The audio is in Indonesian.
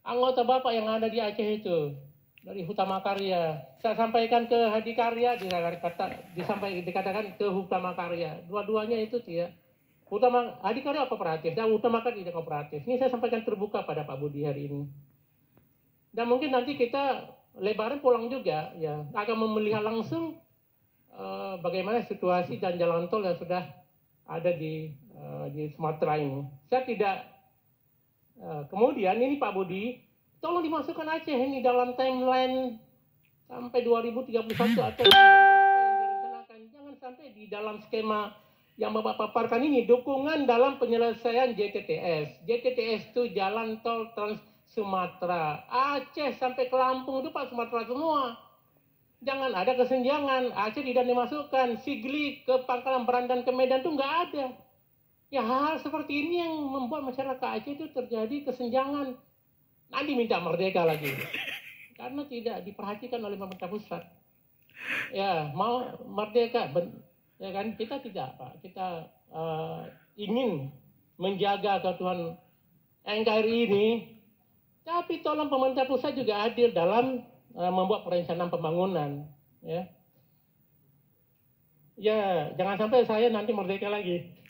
anggota Bapak yang ada di Aceh itu, dari Hutama Karya. Saya sampaikan ke Hadikarya, dikatakan ke Hutama Karya. Dua-duanya itu tidak. Hadikarya kooperatif, dan Hutama Karya tidak kooperatif. Ini saya sampaikan terbuka pada Pak Budi hari ini. Dan mungkin nanti kita Lebaran pulang juga, ya, akan melihat langsung bagaimana situasi dan jalan tol yang sudah ada di Sumatera ini. Saya tidak. Kemudian ini Pak Budi, tolong dimasukkan Aceh ini dalam timeline sampai 2031 atau apa yang direncanakan. Jangan sampai di dalam skema yang Bapak paparkan ini dukungan dalam penyelesaian JTTS. JTTS itu jalan tol Trans Sumatera. Aceh sampai ke Lampung itu Pak Sumatera semua. Jangan ada kesenjangan. Aceh tidak dimasukkan. Sigli ke Pangkalan Berandan ke Medan itu nggak ada. Ya hal seperti ini yang membuat masyarakat Aceh itu terjadi kesenjangan. Nanti minta merdeka lagi. Karena tidak diperhatikan oleh pemerintah pusat. Ya, mau merdeka. Ya kan, kita tidak, Pak. Kita ingin menjaga keutuhan NKRI ini. Tapi tolong pemerintah pusat juga hadir dalam membuat perencanaan pembangunan. Ya, jangan sampai saya nanti merdeka lagi.